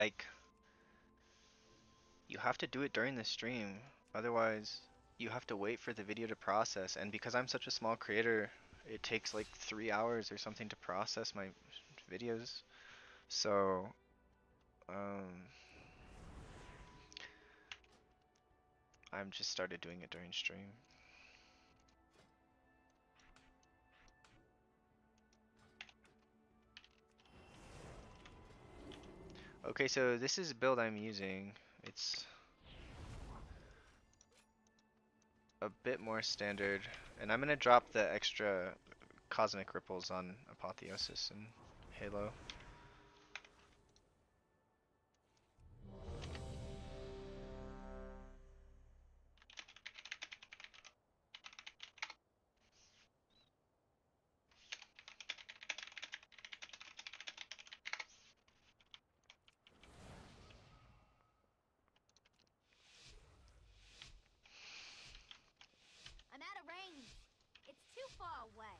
like, you have to do it during the stream. Otherwise, you have to wait for the video to process. And because I'm such a small creator, it takes like 3 hours or something to process my videos. So, um, I've just started doing it during stream. Okay, so this is the build I'm using. It's a bit more standard, and I'm gonna drop the extra cosmic ripples on Apotheosis and Halo. I'm out of range. It's too far away.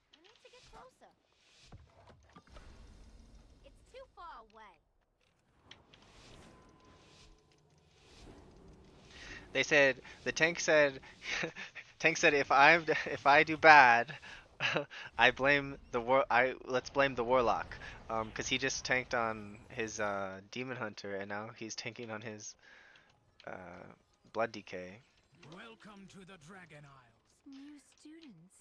I need to get closer. It's too far away. They said the tank said tank said if I do bad, I blame the let's blame the warlock, 'cause he just tanked on his demon hunter and now he's tanking on his blood decay. Welcome to the Dragon Isles. New students.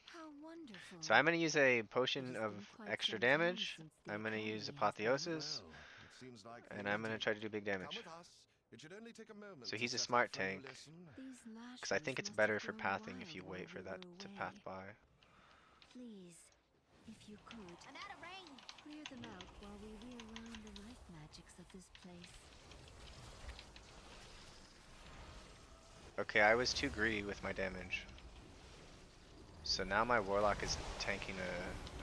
How wonderful. So I'm gonna use a potion It has of been quite extra some time damage. since the I'm gonna academy use has Apotheosis, Well, it seems like and I'm gonna try to do big damage. Come with us. It should only take a moment So to he's a set smart up for a tank. lesson. These Because I think it's lashes better must for have grown pathing if you wild wait while for we that were to away. path by. Please, if you could, I'm out of range. clear them out while we realign the life magics of this place. Okay, I was too greedy with my damage. So now my warlock is tanking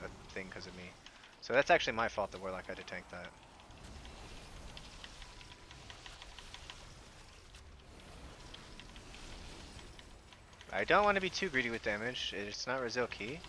a thing because of me. So that's actually my fault the warlock had to tank that. I don't want to be too greedy with damage. It's not Brazil key.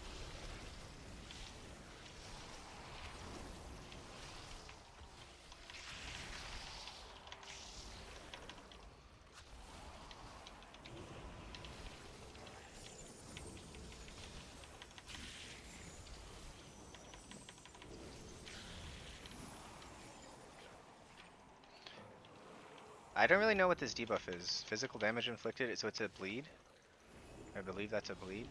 I don't really know what this debuff is. Physical damage inflicted, so it's a bleed. I believe that's a bleed.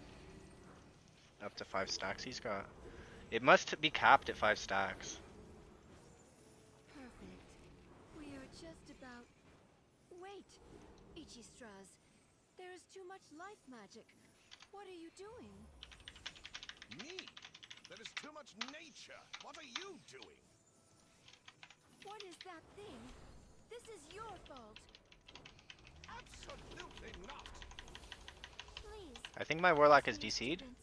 Up to 5 stacks he's got. It must be capped at 5 stacks. Perfect. We are just about... Wait! Ichistras, there is too much life magic. What are you doing? Me? There is too much nature. What are you doing? What is that thing? This is your fault. Absolutely not. Please. I think my warlock is New DC'd. students.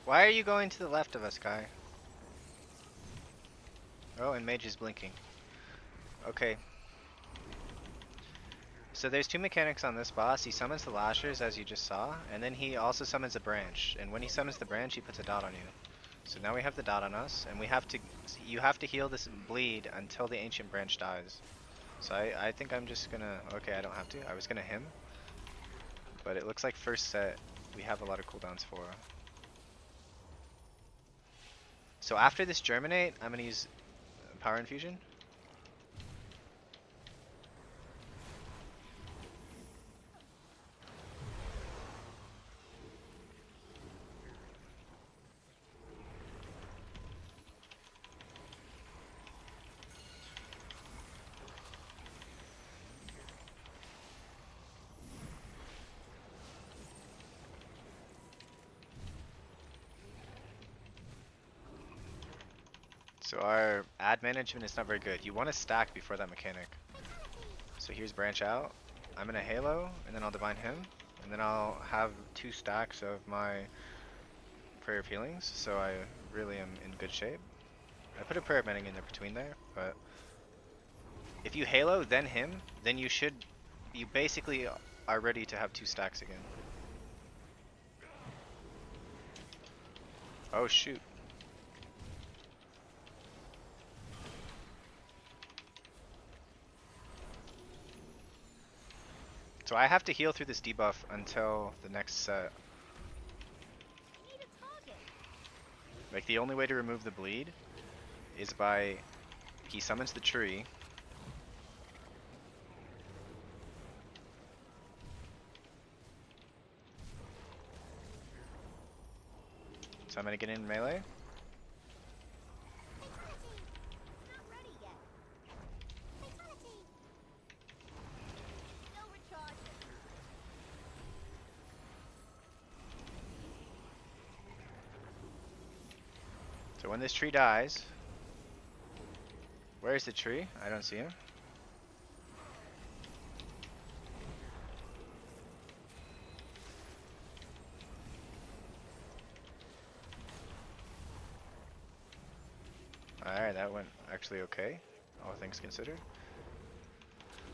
Why are you going to the left of us, guy? Oh, and mage is blinking. Okay. So there's 2 mechanics on this boss. He summons the lashers, as you just saw, and then he also summons a branch. And when he summons the branch, he puts a dot on you. So now we have the dot on us, and we have to. You have to heal this bleed until the ancient branch dies. So I think I'm just gonna. Okay, I don't have to. I was gonna him, but it looks like first set we have a lot of cooldowns for. So after this germinate, I'm gonna use power infusion. So our ad management is not very good. You want to stack before that mechanic. So here's branch out. I'm gonna halo, and then I'll divine him. and then I'll have 2 stacks of my Prayer of Healings, so I really am in good shape. I put a Prayer of Mending in there between there, but if you Halo, then him, then you basically are ready to have 2 stacks again. Oh shoot. So I have to heal through this debuff until the next set. I need a target. Like, the only way to remove the bleed is by he summons the tree. So I'm gonna get in melee. Fatality. Not ready yet. Fatality. No recharge. So when this tree dies, where is the tree? I don't see him. Alright, that went actually okay, all things considered.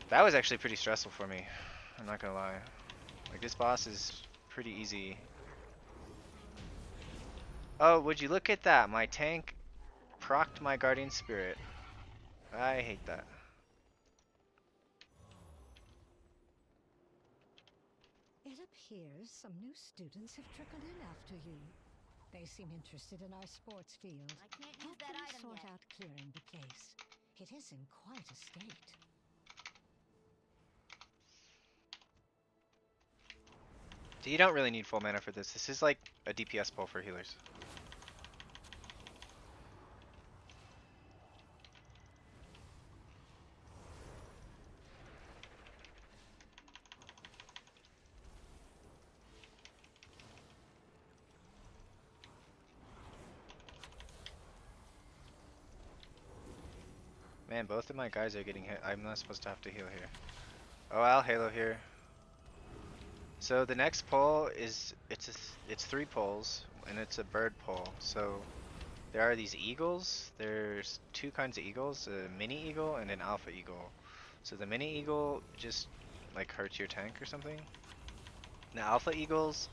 That was actually pretty stressful for me, I'm not gonna lie. Like, this boss is pretty easy. Oh, would you look at that? My tank procced my Guardian Spirit. I hate that. It appears some new students have trickled in after you. They seem interested in our sports field. I can't use Help that them item sort yet. out clearing the place. It is in quite a state. So you don't really need full mana for this. This is like a DPS pull for healers. Man, both of my guys are getting hit. I'm not supposed to have to heal here. Oh, I'll Halo here. So the next pull is it's 3 pulls and it's a bird pull. So there are these eagles. There's 2 kinds of eagles: a mini eagle and an alpha eagle. So the mini eagle just like hurts your tank or something. The alpha eagles,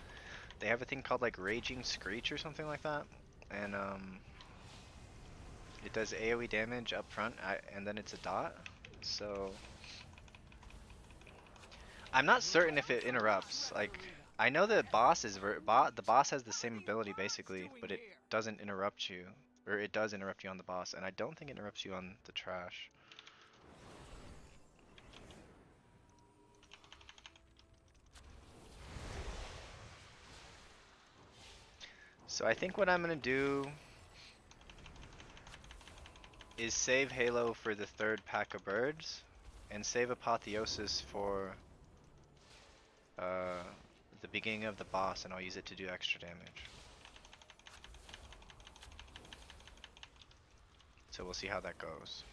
they have a thing called like Raging Screech or something like that, and it does AoE damage up front, and then it's a dot. So I'm not certain if it interrupts. Like, I know the boss is the boss has the same ability basically, but it doesn't interrupt you, or it does interrupt you on the boss, and I don't think it interrupts you on the trash. So I think what I'm gonna do is save Halo for the 3rd pack of birds, and save Apotheosis for the beginning of the boss, and I'll use it to do extra damage. So we'll see how that goes.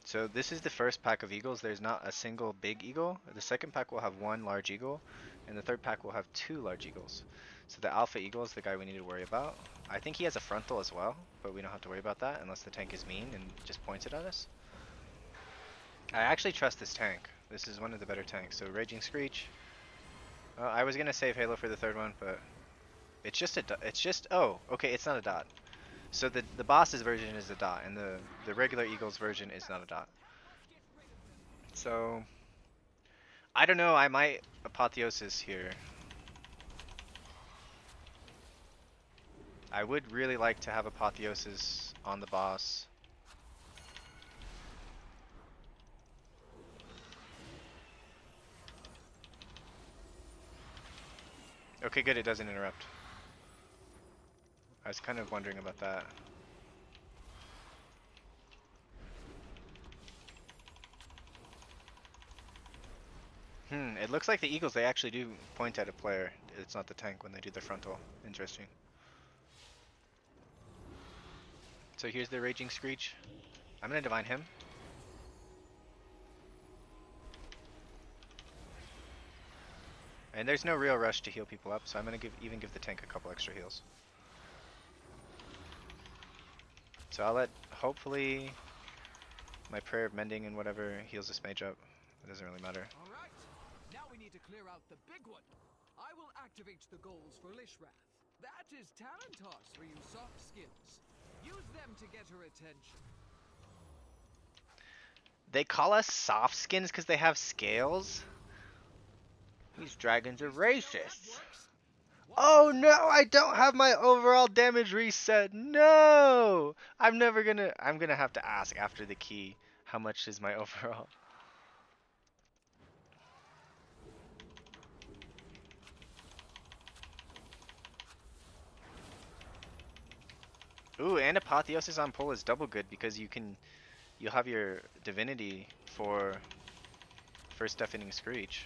So this is the first pack of eagles. There's not a single big eagle. The second pack will have 1 large eagle, and the third pack will have 2 large eagles. So the alpha eagle is the guy we need to worry about. I think he has a frontal as well, but we don't have to worry about that unless the tank is mean and just points it at us. I actually trust this tank. This is one of the better tanks. So Raging Screech. I was gonna save Halo for the 3rd one, but it's just oh, okay, it's not a dot. So the boss's version is a dot, and the regular eagle's version is not a dot. So I don't know. I might Apotheosis here. I would really like to have Apotheosis on the boss. Okay, good. It doesn't interrupt. I was kind of wondering about that. It looks like the eagles, they actually do point at a player. It's not the tank when they do their frontal. Interesting. So here's the Raging Screech. I'm gonna divine him. And there's no real rush to heal people up, so I'm gonna even give the tank a couple extra heals. So I'll let, hopefully, my prayer of mending and whatever heals this mage up. It doesn't really matter. All right. Now we need to clear out the big one. I will activate the goals for Lishrath. That is Talentar's for you soft skills. Use them to get her attention. They call us soft skins because they have scales? These dragons are racist. Oh no, I don't have my overall damage reset. No! I'm gonna have to ask after the key how much is my overall. Ooh, and Apotheosis on pull is double good because you'll have your divinity for first deafening screech.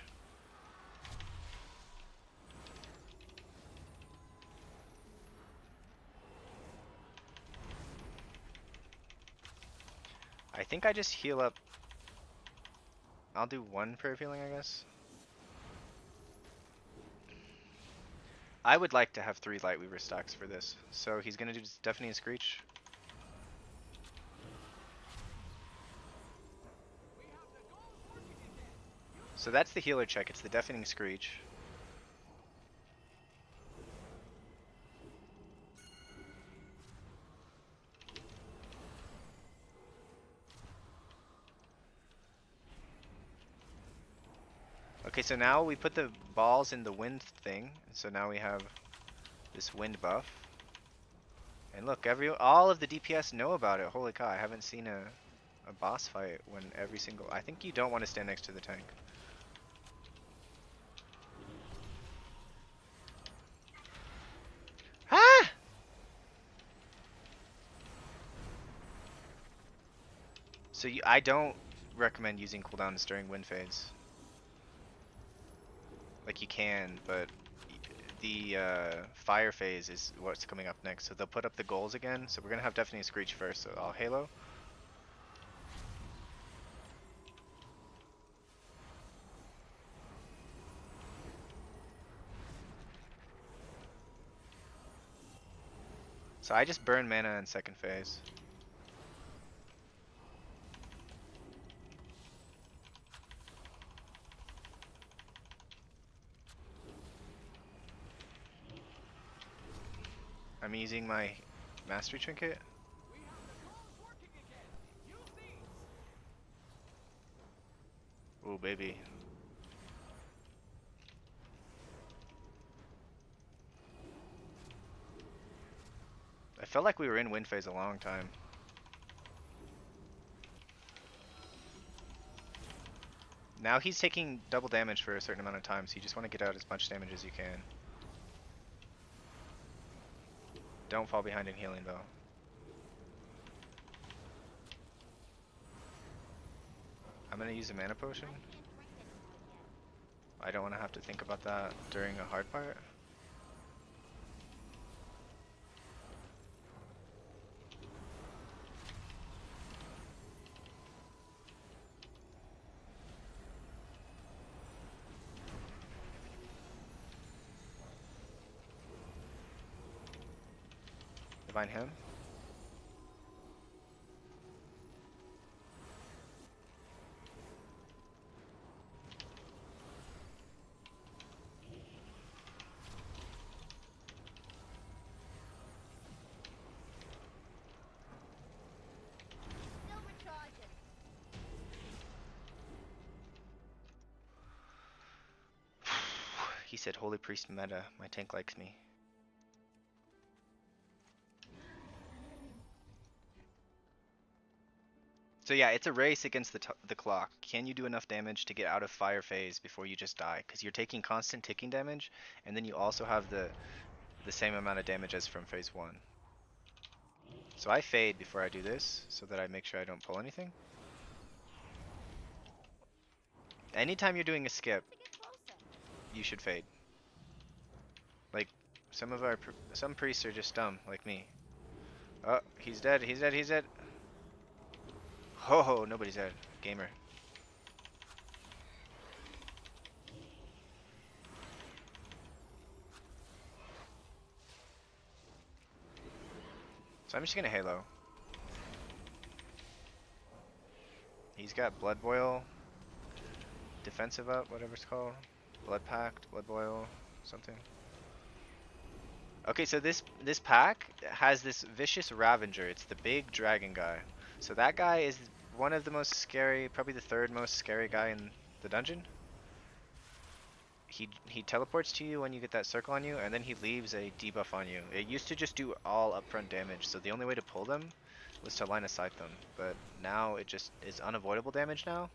I think I just heal up. I'll do one prayer of healing, I guess. I would like to have 3 Lightweaver stacks for this. So he's gonna do Deafening Screech. So that's the healer check, it's the Deafening Screech. Okay, so now we put the balls in the wind thing, so now we have this wind buff. And look, all of the DPS know about it. Holy cow, I haven't seen a boss fight when every single... I think you don't want to stand next to the tank. Ah! So I don't recommend using cooldowns during wind fades. Like you can, but the fire phase is what's coming up next. So they'll put up the goals again. So we're gonna have Deafening Screech first. So I'll Halo. So I just burn mana in second phase. I'm using my Mastery Trinket. Ooh, baby. I felt like we were in wind phase a long time. Now he's taking double damage for a certain amount of time, so you just want to get out as much damage as you can. Don't fall behind in healing though. I'm gonna use a mana potion. I don't want to have to think about that during a hard part. Divine him. Still recharging. He said Holy Priest meta. My tank likes me. So yeah, it's a race against the clock. Can you do enough damage to get out of fire phase before you just die? Because you're taking constant ticking damage, and then you also have the same amount of damage as from phase 1. So I fade before I do this, so that I make sure I don't pull anything. Anytime you're doing a skip, To get closer. you should fade. Like, some priests are just dumb, like me. Oh, he's dead, he's dead, he's dead. Ho ho, nobody's dead. Gamer. So I'm just gonna Halo. He's got Blood Boil, defensive up, whatever it's called. Blood Pact, Blood Boil, something. Okay, so this pack has this vicious Ravager. It's the big dragon guy. So that guy is one of the most scary, probably the third most scary guy in the dungeon. He teleports to you when you get that circle on you, and then he leaves a debuff on you. It used to just do all upfront damage, so the only way to pull them was to line of sight them. But now it just is unavoidable damage now.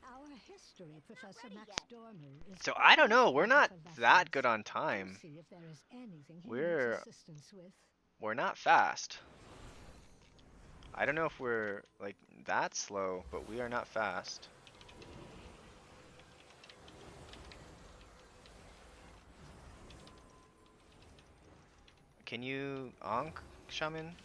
Our history professor ready Max yet. Dormer is So I don't know. We're not for that lessons. good on We'll time. see if there is anything he We're- needs assistance with. We're not fast. I don't know if we're like that slow, but we are not fast. Can you Ankh, Shaman?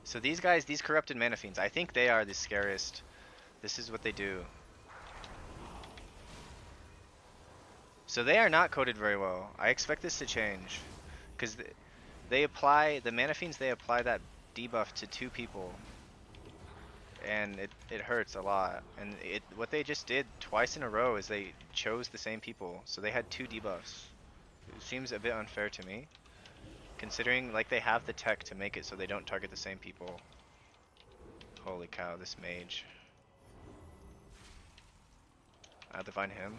So these guys, these corrupted mana fiends, I think they are the scariest. This is what they do. So they are not coded very well. I expect this to change. Because they apply, the mana fiends, they apply that debuff to 2 people. And it hurts a lot. And what they just did twice in a row is they chose the same people. So they had 2 debuffs. It seems a bit unfair to me. Considering like they have the tech to make it so they don't target the same people. Holy cow, this mage. I'll divine him.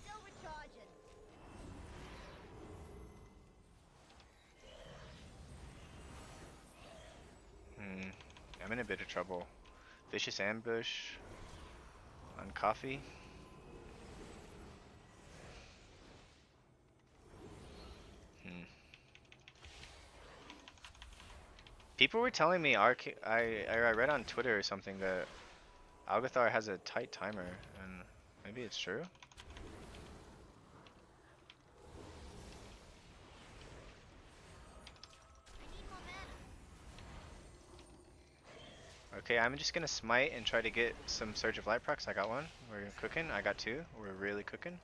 Still recharging. I'm in a bit of trouble. Vicious ambush on coffee. People were telling me I read on Twitter or something that Algathar has a tight timer, and maybe it's true. I need more mana. Okay, I'm just gonna smite and try to get some Surge of Light procs. I got one. We're cooking. I got 2. We're really cooking.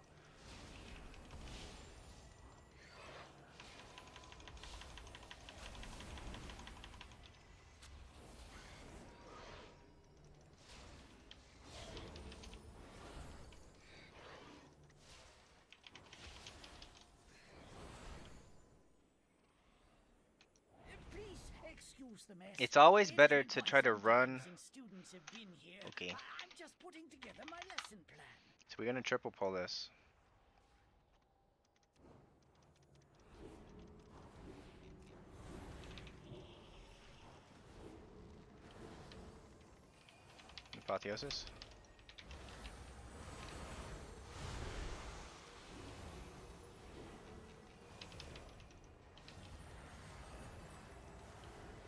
Please excuse the mess. It's always better Every to try to month run. some students have been here. Okay. I'm just putting together my lesson plan. So we're gonna triple pull this. Apotheosis.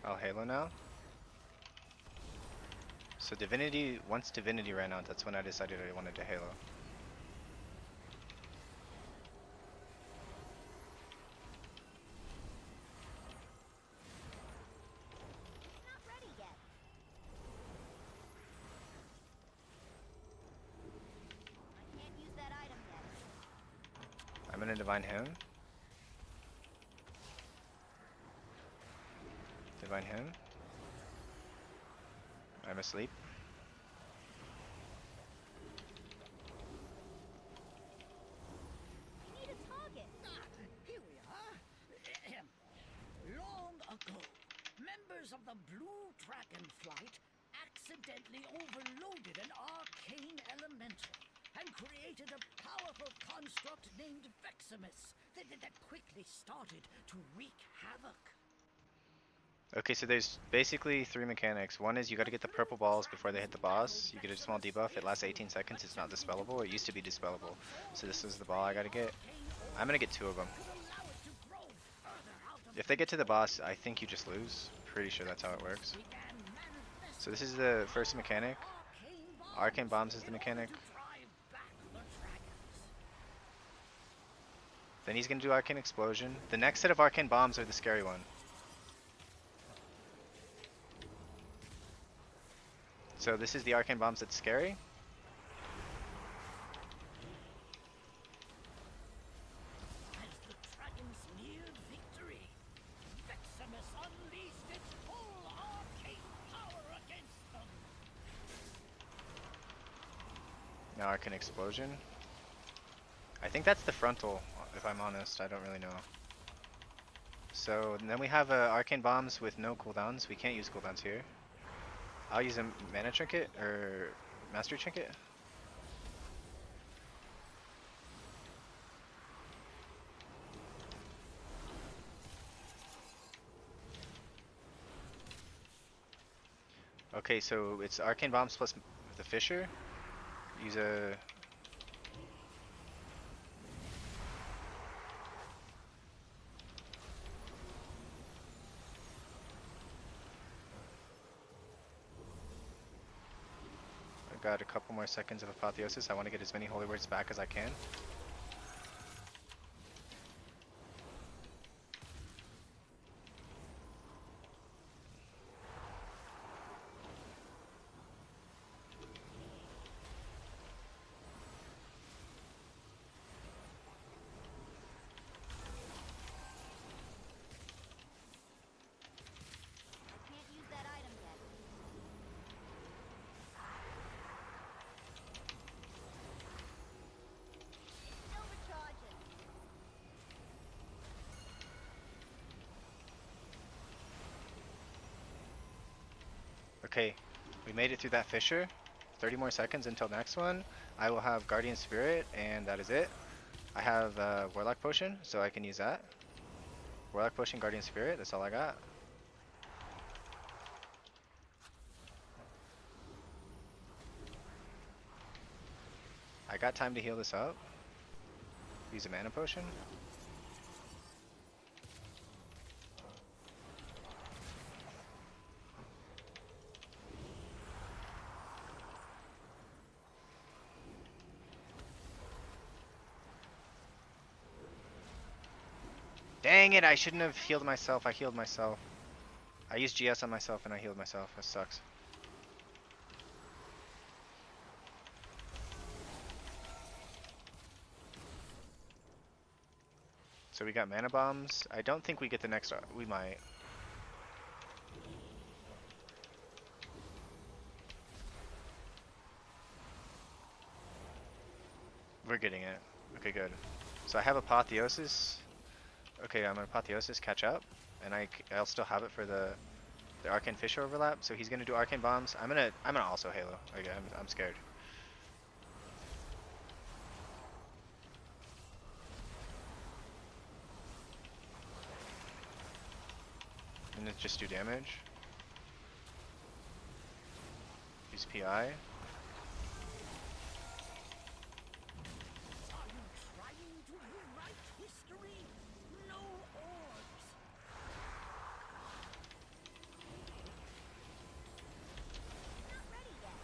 I'll Halo now. So Divinity, once Divinity ran out, that's when I decided I wanted to Halo. Not ready yet. I can't use that item yet. I'm gonna Divine him. Divine him. I'm asleep. I need a target. Here we are. Ahem. Long ago, members of the Blue Dragon Flight accidentally overloaded an arcane elemental and created a powerful construct named Veximus that quickly started to wreak havoc. Okay, so there's basically 3 mechanics. One is you gotta get the purple balls before they hit the boss. You get a small debuff, it lasts 18 seconds, it's not dispellable. It used to be dispellable. So this is the ball I gotta get. I'm gonna get 2 of them. If they get to the boss, I think you just lose. Pretty sure that's how it works. So this is the first mechanic. Arcane Bombs is the mechanic. Then he's gonna do Arcane Explosion. The next set of Arcane Bombs are the scary one. So this is the Arcane Bombs that's scary. Now Arcane Explosion. I think that's the frontal, if I'm honest. I don't really know. So and then we have Arcane Bombs with no cooldowns. We can't use cooldowns here. I'll use a Mana Trinket or Mastery Trinket. Okay, so it's Arcane Bombs plus the Fissure. Use a... I got a couple more seconds of Apotheosis. I want to get as many Holy Words back as I can. Can't use that item yet. Still recharging. Okay, we made it through that fissure. 30 more seconds until next one. I will have Guardian Spirit, and that is it. I have Warlock Potion, so I can use that. Warlock Potion, Guardian Spirit, that's all I got. I got time to heal this up. Use a Mana Potion. Dang it, I shouldn't have healed myself. I healed myself. I used GS on myself and I healed myself. That sucks. So we got Mana Bombs. I don't think we get the next... We might. We're getting it. Okay, good. So I have Apotheosis. Okay, I'm gonna Apotheosis, catch up. And I'll still have it for the Arcane Fissure overlap. So he's gonna do Arcane Bombs. I'm gonna also Halo. Okay, I'm scared. And then just do damage. Use PI. Are you trying to rewrite history? No orbs. Not ready yet.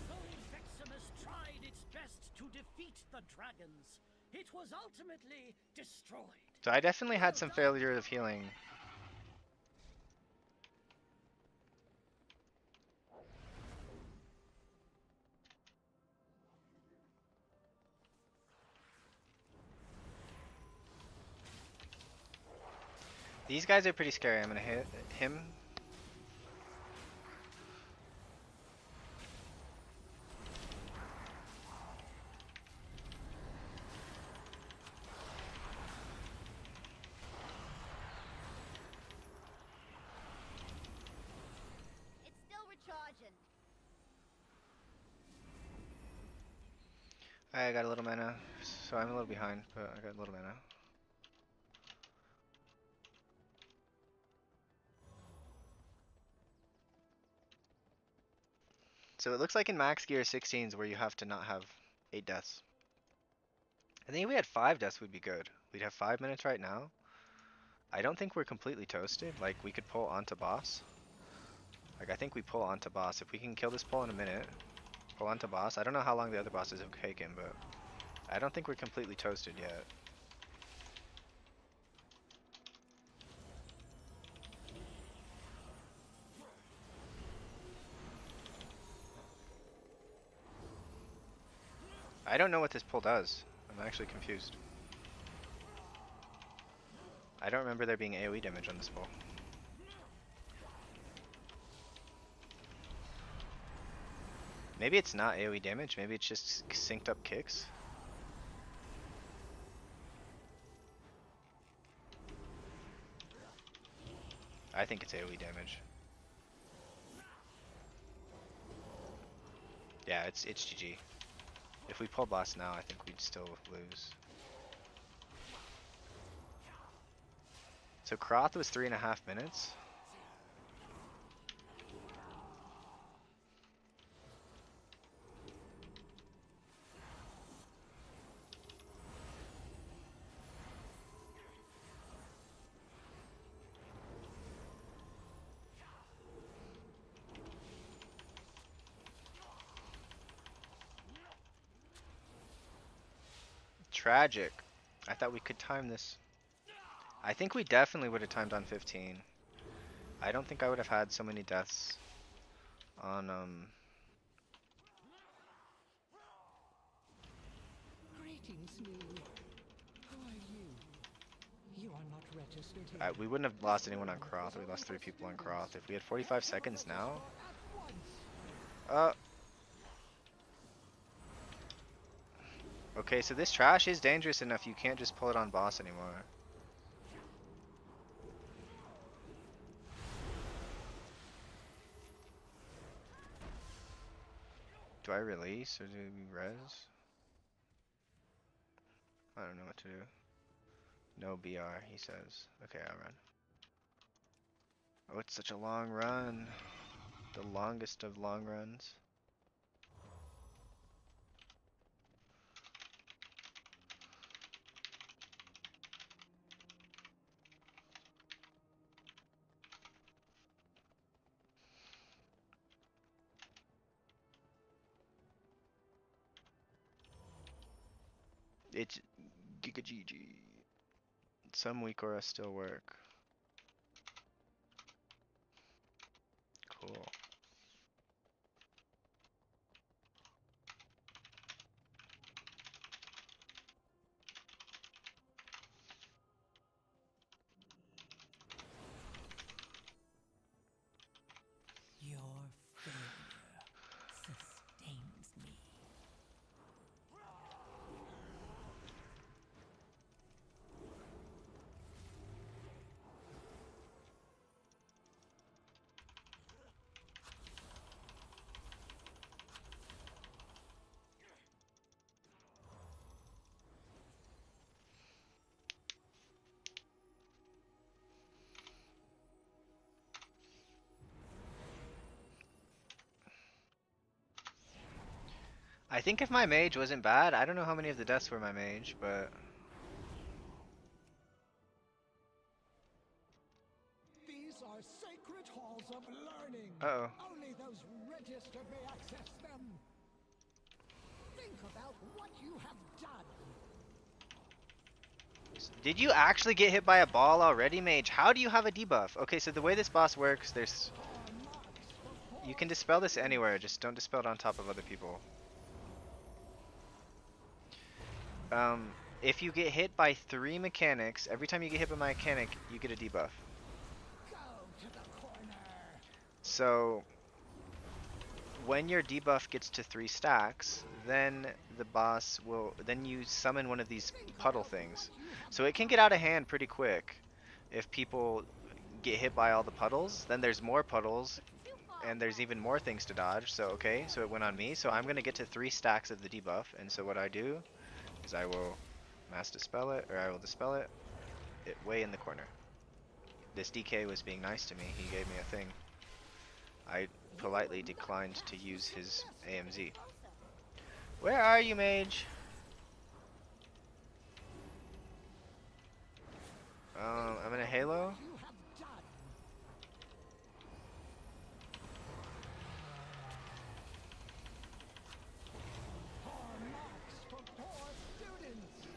Though Veximus tried its best to defeat the dragons, it was ultimately destroyed. So I definitely had some failure of healing. These guys are pretty scary. I'm gonna hit him. It's still recharging. I got a little mana, so I'm a little behind, but I got a little mana. So it looks like in max gear 16s where you have to not have 8 deaths. I think if we had 5 deaths would be good. We'd have 5 minutes right now. I don't think we're completely toasted. Like we could pull onto boss. Like I think we pull onto boss. If we can kill this pull in a minute, pull onto boss. I don't know how long the other bosses have taken, but I don't think we're completely toasted yet. I don't know what this pull does. I'm actually confused. I don't remember there being AoE damage on this pull. Maybe it's not AoE damage, maybe it's just synced up kicks. I think it's AoE damage. Yeah, it's GG. If we pull boss now, I think we'd still lose. So Kroth was 3.5 minutes. Tragic. I thought we could time this. I think we definitely would have timed on 15. I don't think I would have had so many deaths on Greetings, Lou. Who are you? You are not registered here. we wouldn't have lost anyone on Kroth. We lost 3 people on Kroth. If we had 45 seconds now. Okay, so this trash is dangerous enough. You can't just pull it on boss anymore. Do I release or do we res? I don't know what to do. No BR, he says. Okay, I'll run. Oh, it's such a long run. The longest of long runs. It's Giga GG. Some weak auras still work. Cool. Your failure sustains me. I think if my mage wasn't bad, I don't know how many of the deaths were my mage, but These are sacred halls of learning. uh-oh. Only those registered may access them. Think about what you have done. Did you actually get hit by a ball already, mage? How do you have a debuff? Okay, so the way this boss works, you can dispel this anywhere, just don't dispel it on top of other people. If you get hit by 3 mechanics, every time you get hit by a mechanic, you get a debuff. Go to the corner. So, when your debuff gets to 3 stacks, then the boss will, then you summon one of these puddle things. So it can get out of hand pretty quick. If people get hit by all the puddles, then there's more puddles, and there's even more things to dodge. So okay, so it went on me, so I'm going to get to 3 stacks of the debuff, and so what I do is I will mass dispel it, or I will dispel it, way in the corner. This DK was being nice to me, he gave me a thing. I politely declined to use his AMZ. Where are you, mage? I'm in a Halo. You have done. Poor marks for poor students.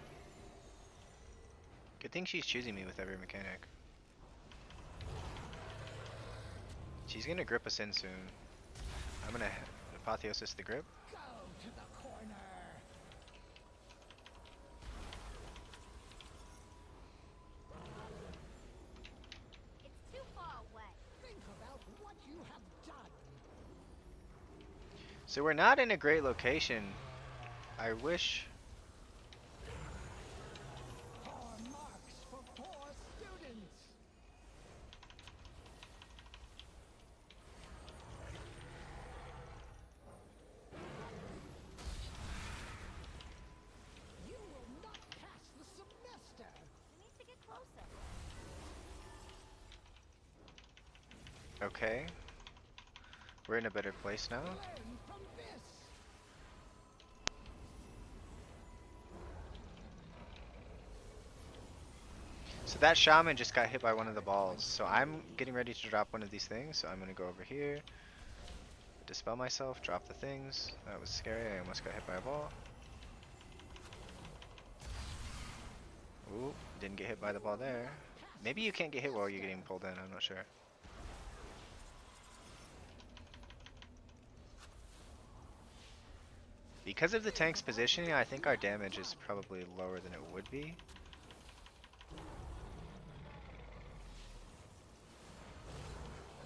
Good thing she's choosing me with every mechanic. She's gonna grip us in soon. I'm gonna apotheosis the grip. Go to the corner. It's too far away. Think about what you have done. So we're not in a great location. I wish. Poor marks for poor students. You will not pass the semester. We need to get closer. Okay. We're in a better place now. Learn from this. So that shaman just got hit by one of the balls. So I'm getting ready to drop one of these things. So I'm gonna go over here, dispel myself, drop the things. That was scary. I almost got hit by a ball. Ooh, didn't get hit by the ball there. Maybe you can't get hit while you're getting pulled in. I'm not sure. Because of the tank's positioning, I think our damage is probably lower than it would be.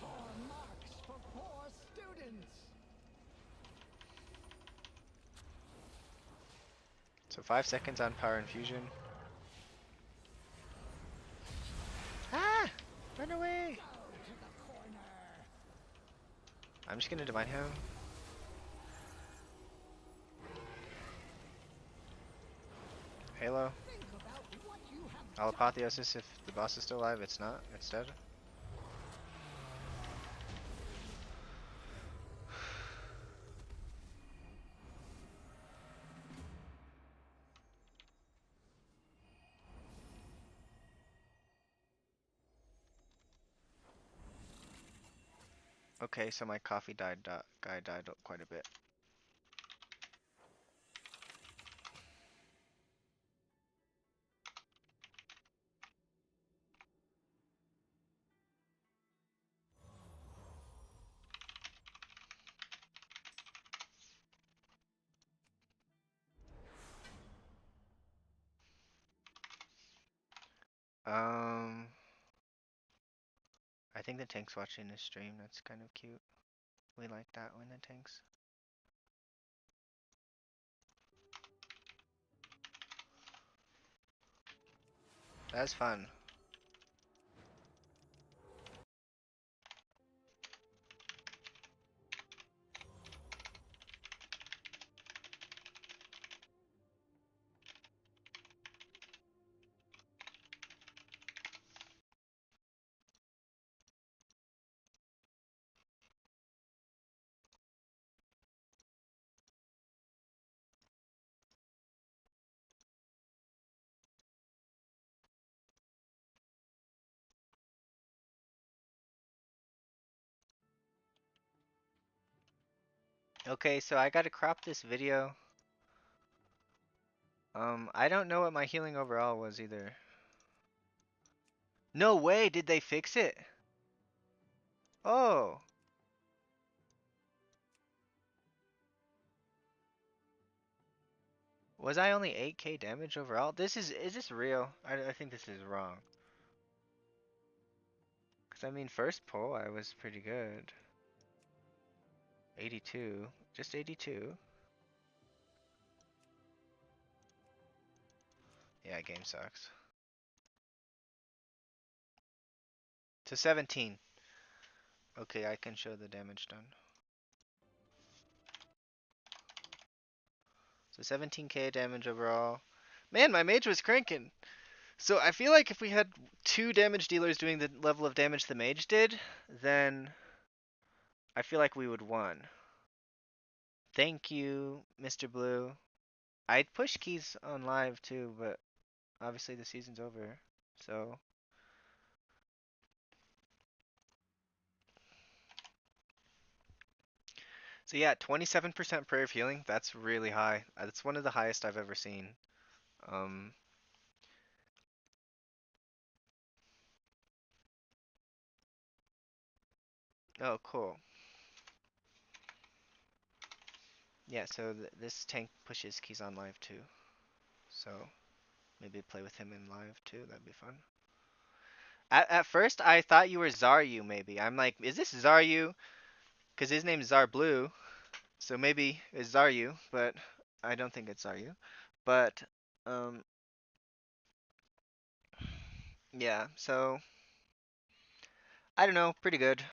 Poor marks for poor students. So 5 seconds on power infusion. Ah! Run away! Go to the corner. I'm just gonna divine him. Halo. Think about what you have I'll done. apotheosis if the boss is still alive. It's not. It's dead. Okay, so my coffee guy died quite a bit. I think the tank's watching this stream. That's kind of cute. We like that when the tanks. That's fun. Okay, so I gotta crop this video. I don't know what my healing overall was either. No way, did they fix it? Oh. Was I only 8k damage overall? Is this real? I think this is wrong. Cause I mean, first pull I was pretty good. 82, just 82. Yeah, game sucks. To 17. Okay, I can show the damage done. So 17k damage overall. Man, my mage was cranking. So I feel like if we had 2 damage dealers doing the level of damage the mage did, then I feel like we would won. Thank you, Mr. Blue. I'd push keys on live too, but obviously the season's over. So yeah, 27% prayer of healing. That's really high. That's one of the highest I've ever seen. Um, oh, cool. Yeah, so this tank pushes keys on live too. So maybe play with him in live too. That'd be fun. At first, I thought you were Zaryu maybe. I'm like, is this Zaryu? Because his name's Zar Blue. So maybe it's Zaryu, but I don't think it's Zaryu. But um, yeah. So I don't know. Pretty good.